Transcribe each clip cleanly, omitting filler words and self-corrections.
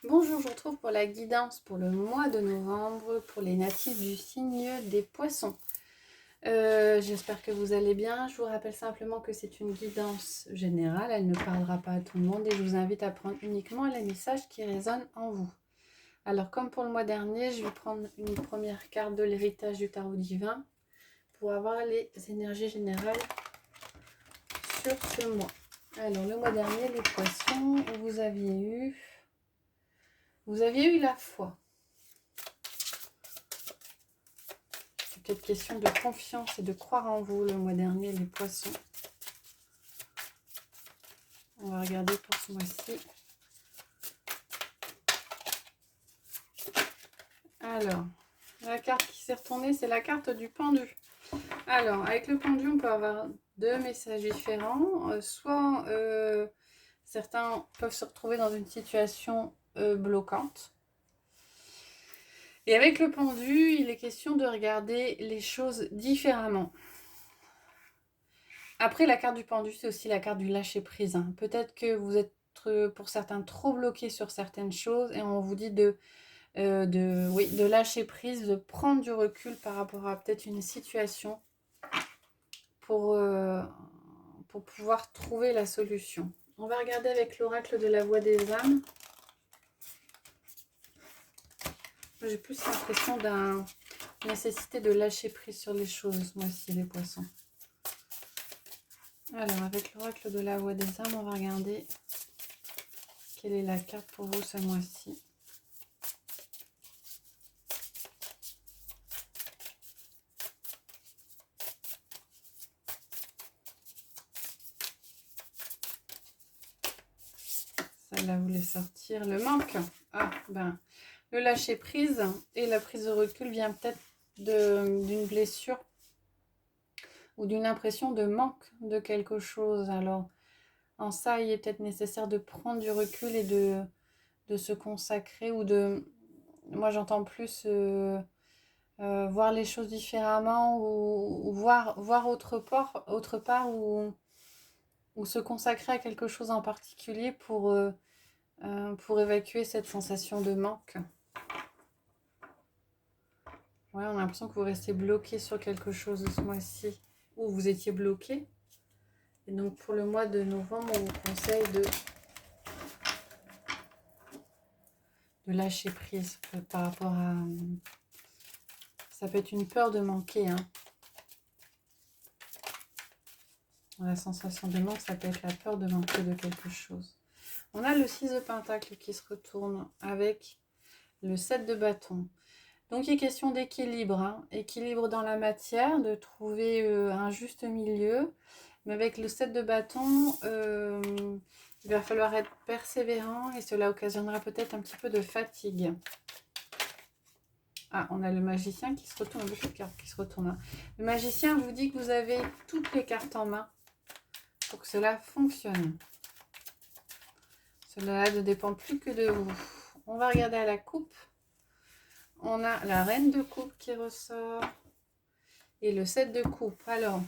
Bonjour, je vous retrouve pour la guidance pour le mois de novembre pour les natifs du signe des poissons. J'espère que vous allez bien. Je vous rappelle simplement que c'est une guidance générale, elle ne parlera pas à tout le monde et je vous invite à prendre uniquement les messages qui résonnent en vous. Alors comme pour le mois dernier, je vais prendre une première carte de l'héritage du tarot divin pour avoir les énergies générales sur ce mois. Alors le mois dernier, les poissons, vous aviez eu la foi. C'est peut-être question de confiance et de croire en vous le mois dernier, les poissons. On va regarder pour ce mois-ci. Alors, la carte qui s'est retournée, c'est la carte du pendu. Alors, avec le pendu, on peut avoir deux messages différents. Soit certains peuvent se retrouver dans une situation bloquante. Et avec le pendu, il est question de regarder les choses différemment. Après, la carte du pendu, c'est aussi la carte du lâcher-prise. Peut-être que vous êtes, pour certains, trop bloqués sur certaines choses et on vous dit de lâcher prise, de prendre du recul par rapport à peut-être une situation pour pouvoir trouver la solution. On va regarder avec l'oracle de la voix des âmes. J'ai plus l'impression d'une nécessité de lâcher prise sur les choses, moi aussi, les poissons. Alors, avec l'oracle de la voix des âmes, on va regarder quelle est la carte pour vous ce mois-ci. Celle-là voulait sortir le manque. Ah, ben, le lâcher prise et la prise de recul vient peut-être d'une blessure ou d'une impression de manque de quelque chose. Alors, en ça, il est peut-être nécessaire de prendre du recul et de se consacrer ou de... Moi, j'entends plus voir les choses différemment ou voir autre part ou se consacrer à quelque chose en particulier pour évacuer cette sensation de manque. Ouais, on a l'impression que vous restez bloqué sur quelque chose ce mois-ci, ou vous étiez bloqué. Et donc pour le mois de novembre, on vous conseille de lâcher prise par rapport à... Ça peut être une peur de manquer. La sensation de manque, ça peut être la peur de manquer de quelque chose. On a le 6 de Pentacle qui se retourne avec le 7 de bâton. Donc il est question d'équilibre, équilibre dans la matière, de trouver un juste milieu. Mais avec le 7 de bâton, il va falloir être persévérant et cela occasionnera peut-être un petit peu de fatigue. Ah, on a le magicien qui se retourne, beaucoup de cartes qui se retournent. Le magicien vous dit que vous avez toutes les cartes en main pour que cela fonctionne. Cela ne dépend plus que de vous. On va regarder à la coupe. On a la reine de coupe qui ressort et le 7 de coupe. Alors,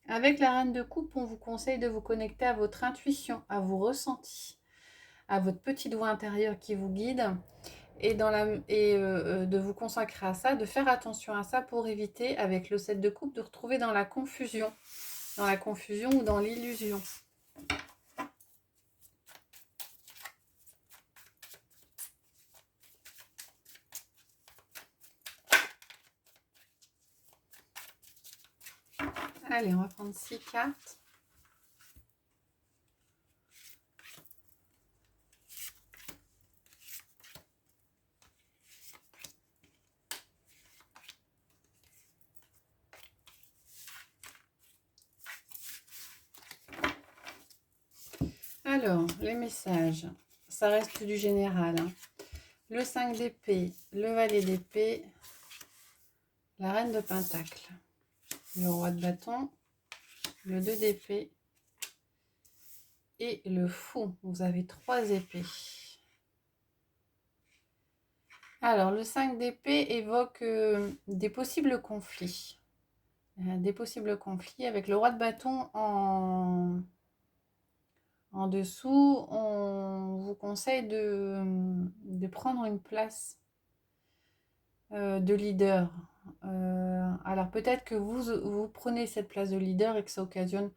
avec la reine de coupe, on vous conseille de vous connecter à votre intuition, à vos ressentis, à votre petite voix intérieure qui vous guide et, de vous consacrer à ça, de faire attention à ça pour éviter, avec le 7 de coupe, de retrouver dans la confusion ou dans l'illusion. Allez, on va prendre 6 cartes. Alors, les messages, ça reste du général. Le 5 d'épée, le valet d'épée, la reine de pentacle, le roi de bâton, le 2 d'épée et le fou. Vous avez 3 épées. Alors, le 5 d'épée évoque des possibles conflits. Des possibles conflits avec le roi de bâton en dessous. On vous conseille de prendre une place de leader. Alors peut-être que vous prenez cette place de leader et que ça occasionne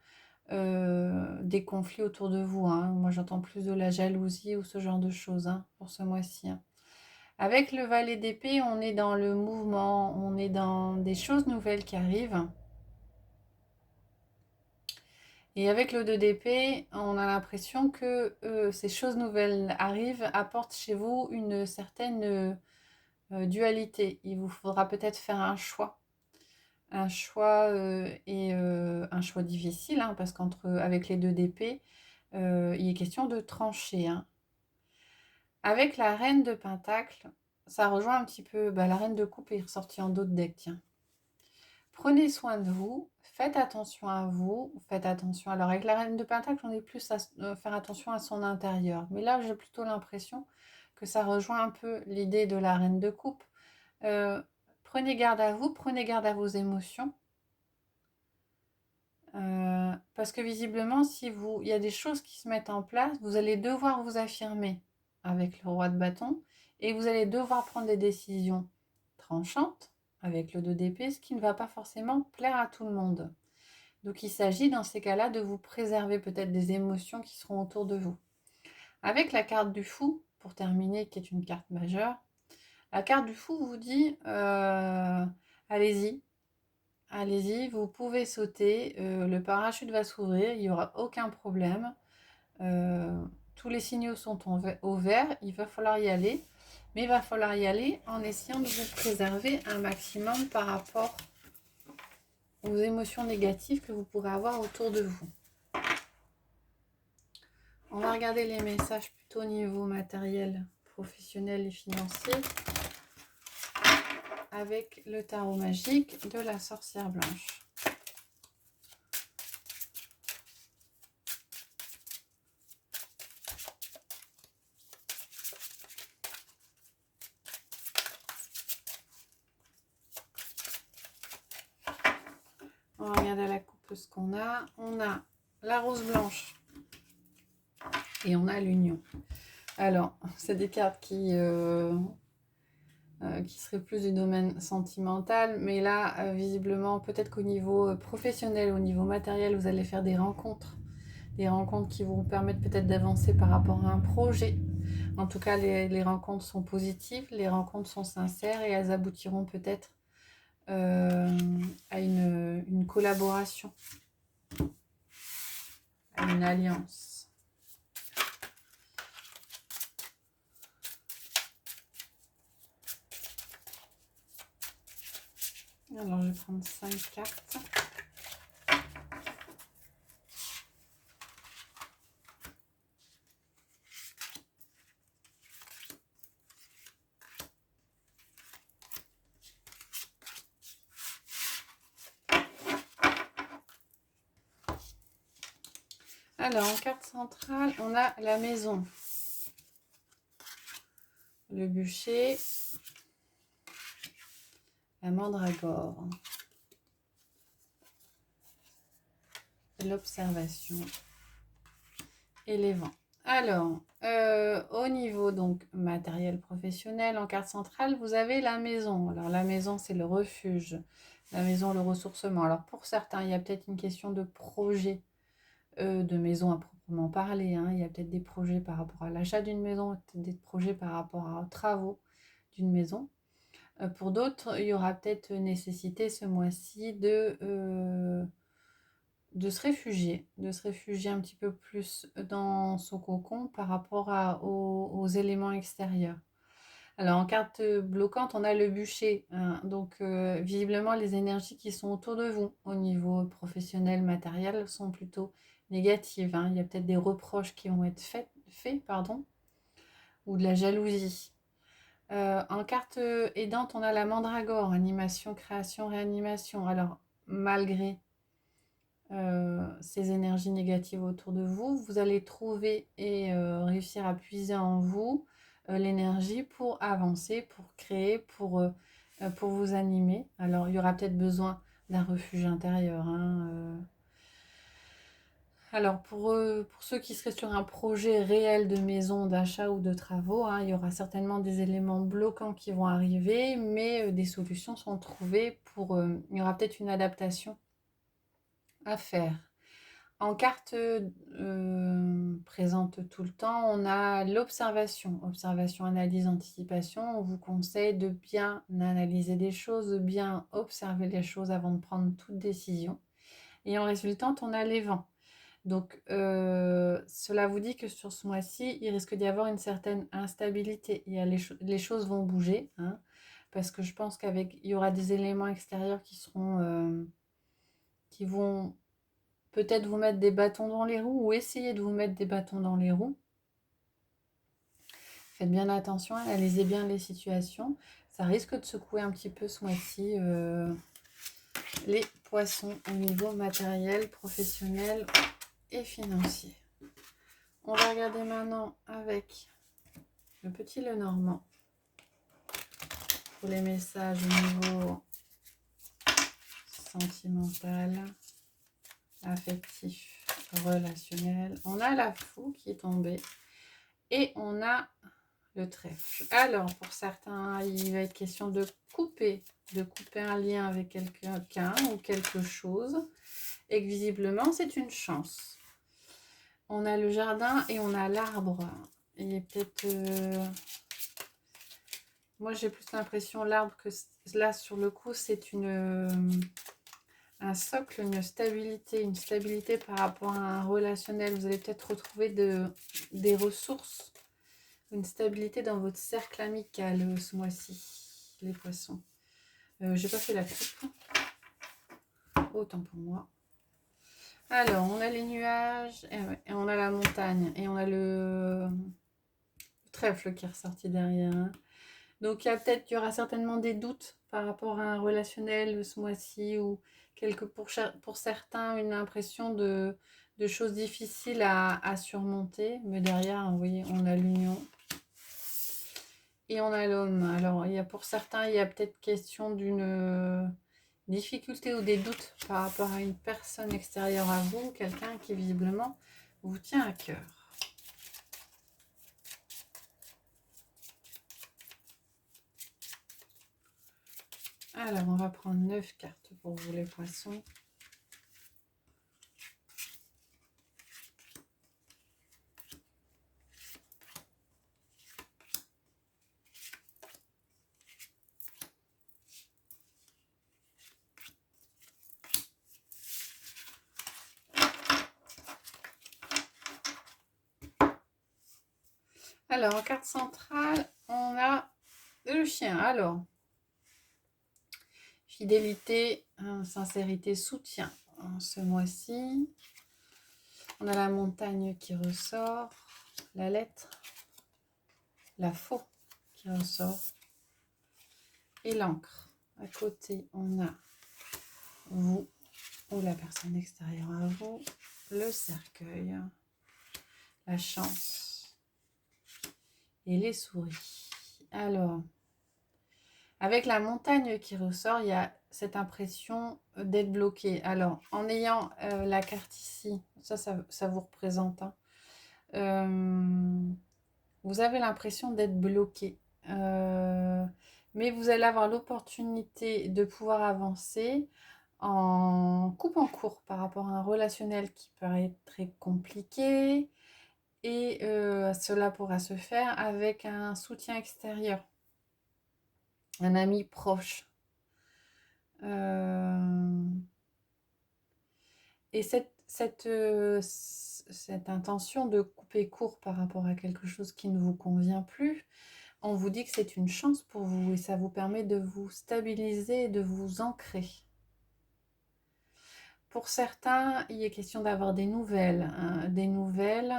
des conflits autour de vous. Hein. Moi j'entends plus de la jalousie ou ce genre de choses hein, pour ce mois-ci. Hein. Avec le valet d'épée, on est dans le mouvement, on est dans des choses nouvelles qui arrivent. Et avec le 2 d'épée, on a l'impression que ces choses nouvelles arrivent, apportent chez vous une certaine dualité. Il vous faudra peut-être faire un choix. Un choix un choix difficile, hein, parce avec les 2 d'épée, il est question de trancher. Hein. Avec la reine de Pentacle, ça rejoint un petit peu la reine de coupe est ressortie en dos de deck, tiens. Prenez soin de vous, faites attention à vous, faites attention. Alors avec la reine de Pentacle, on est plus à faire attention à son intérieur. Mais là, j'ai plutôt l'impression que ça rejoint un peu l'idée de la reine de coupe. Prenez garde à vous, prenez garde à vos émotions. Parce que visiblement, il y a des choses qui se mettent en place, vous allez devoir vous affirmer avec le roi de bâton et vous allez devoir prendre des décisions tranchantes avec le 2 d'épée, ce qui ne va pas forcément plaire à tout le monde. Donc il s'agit dans ces cas-là de vous préserver peut-être des émotions qui seront autour de vous. Avec la carte du fou, pour terminer, qui est une carte majeure, la carte du fou vous dit allez-y, allez-y, vous pouvez sauter, le parachute va s'ouvrir, il n'y aura aucun problème. Tous les signaux sont au vert, il va falloir y aller. Mais il va falloir y aller en essayant de vous préserver un maximum par rapport aux émotions négatives que vous pourrez avoir autour de vous. On va regarder les messages plutôt au niveau matériel, professionnel et financier avec le tarot magique de la sorcière blanche. On va regarder à la coupe ce qu'on a. On a la rose blanche et on a l'union. Alors, c'est des cartes qui seraient plus du domaine sentimental, mais là, visiblement, peut-être qu'au niveau professionnel, au niveau matériel, vous allez faire des rencontres qui vont vous permettre peut-être d'avancer par rapport à un projet. En tout cas, les rencontres sont positives, les rencontres sont sincères et elles aboutiront peut-être à une collaboration, à une alliance. Alors, je vais prendre 5 cartes. Alors, en carte centrale, on a la maison, le bûcher, la mandragore, l'observation et les vents. Alors, au niveau donc matériel professionnel, en carte centrale, vous avez la maison. Alors, la maison, c'est le refuge, la maison, le ressourcement. Alors, pour certains, il y a peut-être une question de projet de maison à proprement parler. Hein. Il y a peut-être des projets par rapport à l'achat d'une maison, peut-être des projets par rapport aux travaux d'une maison. Pour d'autres, il y aura peut-être nécessité ce mois-ci de se réfugier un petit peu plus dans son cocon par rapport aux éléments extérieurs. Alors en carte bloquante, on a le bûcher, hein. Donc visiblement les énergies qui sont autour de vous au niveau professionnel, matériel sont plutôt négatives. Hein. Il y a peut-être des reproches qui vont être faits, ou de la jalousie. En carte aidante, on a la mandragore, animation, création, réanimation. Alors malgré ces énergies négatives autour de vous, vous allez trouver et réussir à puiser en vous l'énergie pour avancer, pour créer, pour vous animer. Alors, il y aura peut-être besoin d'un refuge intérieur. Hein, Alors, pour ceux qui seraient sur un projet réel de maison, d'achat ou de travaux, hein, il y aura certainement des éléments bloquants qui vont arriver, mais des solutions sont trouvées il y aura peut-être une adaptation à faire. En carte présente tout le temps, on a l'observation. Observation, analyse, anticipation. On vous conseille de bien analyser des choses, de bien observer les choses avant de prendre toute décision. Et en résultante, on a les vents. Donc, cela vous dit que sur ce mois-ci, il risque d'y avoir une certaine instabilité. Les choses vont bouger, hein, parce que je pense il y aura des éléments extérieurs qui vont peut-être vous mettre des bâtons dans les roues ou essayer de vous mettre des bâtons dans les roues. Faites bien attention, analysez bien les situations. Ça risque de secouer un petit peu ce mois-ci les poissons au niveau matériel, professionnel et financier. On va regarder maintenant avec le petit Lenormand pour les messages au niveau sentimental, affectif, relationnel. On a la Fou qui est tombée et on a le trèfle. Alors, pour certains, il va être question de couper un lien avec quelqu'un ou quelque chose et que visiblement, c'est une chance. On a le jardin et on a l'arbre. Il est peut-être... Moi, j'ai plus l'impression l'arbre que là, sur le coup, c'est un socle, une stabilité par rapport à un relationnel. Vous allez peut-être retrouver des ressources, une stabilité dans votre cercle amical ce mois-ci, les poissons. J'ai pas fait la coupe. Autant pour moi. Alors, on a les nuages, et on a la montagne, et on a le trèfle qui est ressorti derrière. Donc, il y aura certainement des doutes par rapport à un relationnel ce mois-ci, ou pour certains, une impression de choses difficiles à surmonter. Mais derrière, vous voyez, on a l'union. Et on a l'homme. Alors, pour certains, il y a peut-être question d'une difficulté ou des doutes par rapport à une personne extérieure à vous, quelqu'un qui visiblement vous tient à cœur. Alors, on va prendre 9 cartes pour vous les poissons. Alors, en carte centrale, on a le chien. Alors, fidélité, sincérité, soutien. Ce mois-ci, on a la montagne qui ressort, la lettre, la faux qui ressort et l'encre. À côté, on a vous ou la personne extérieure à vous, le cercueil, la chance et les souris. Alors, avec la montagne qui ressort, il y a cette impression d'être bloqué. Alors, en ayant la carte ici, ça vous représente, hein, vous avez l'impression d'être bloqué. Mais vous allez avoir l'opportunité de pouvoir avancer en coupe en court par rapport à un relationnel qui paraît très compliqué. Et cela pourra se faire avec un soutien extérieur, un ami proche. Et cette intention de couper court par rapport à quelque chose qui ne vous convient plus, on vous dit que c'est une chance pour vous et ça vous permet de vous stabiliser et de vous ancrer. Pour certains, il est question d'avoir des nouvelles. Hein, des nouvelles.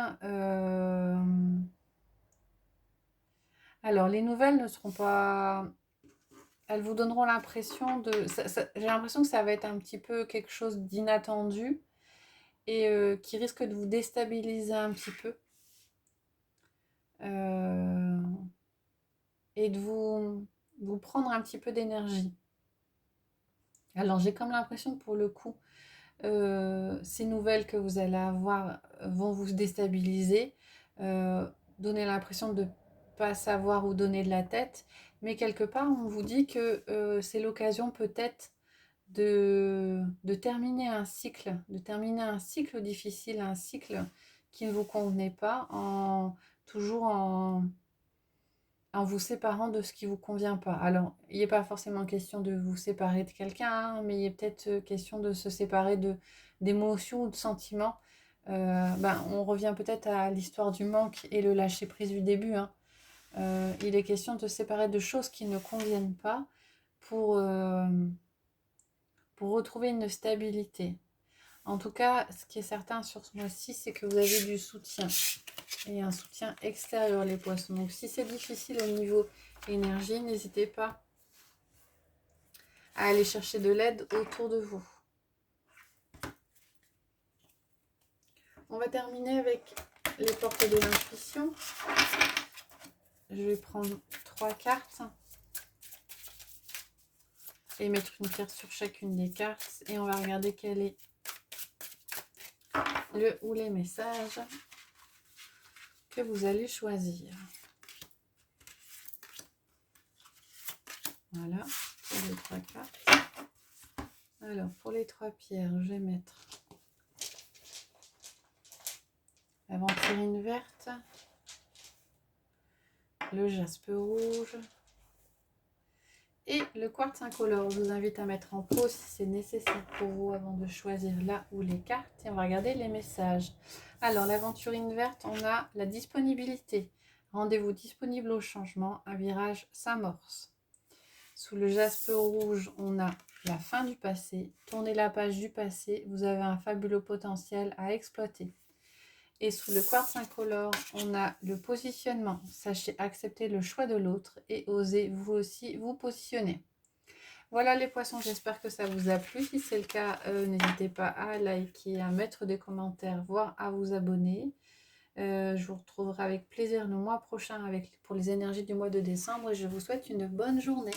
Alors, les nouvelles ne seront pas... Elles vous donneront l'impression de... J'ai l'impression que ça va être un petit peu quelque chose d'inattendu et qui risque de vous déstabiliser un petit peu. Et de vous prendre un petit peu d'énergie. Alors, j'ai comme l'impression que pour le coup, Ces nouvelles que vous allez avoir vont vous déstabiliser, donner l'impression de ne pas savoir où donner de la tête. Mais quelque part, on vous dit que c'est l'occasion peut-être de terminer un cycle difficile, un cycle qui ne vous convenait pas, toujours en vous séparant de ce qui ne vous convient pas. Alors, il n'est pas forcément question de vous séparer de quelqu'un, hein, mais il est peut-être question de se séparer d'émotions ou de sentiments. On revient peut-être à l'histoire du manque et le lâcher-prise du début, hein. Il est question de se séparer de choses qui ne conviennent pas pour, pour retrouver une stabilité. En tout cas, ce qui est certain sur ce mois-ci, c'est que vous avez du soutien. Et un soutien extérieur, les poissons. Donc, si c'est difficile au niveau énergie, n'hésitez pas à aller chercher de l'aide autour de vous. On va terminer avec les portes de l'intuition. Je vais prendre 3 cartes et mettre une carte sur chacune des cartes. Et on va regarder quel est le ou les messages que vous allez choisir. Voilà, pour les 3 cartes. Alors, pour les 3 pierres, je vais mettre l'aventurine verte, le jaspe rouge et le quartz incolore. Je vous invite à mettre en pause si c'est nécessaire pour vous avant de choisir là ou les cartes. Et on va regarder les messages. Alors, l'aventurine verte, on a la disponibilité. Rendez-vous disponible au changement. Un virage s'amorce. Sous le jaspe rouge, on a la fin du passé. Tournez la page du passé. Vous avez un fabuleux potentiel à exploiter. Et sous le quartz incolore, on a le positionnement. Sachez accepter le choix de l'autre et osez vous aussi vous positionner. Voilà les poissons, j'espère que ça vous a plu. Si c'est le cas, n'hésitez pas à liker, à mettre des commentaires, voire à vous abonner. Je vous retrouverai avec plaisir le mois prochain pour les énergies du mois de décembre et je vous souhaite une bonne journée.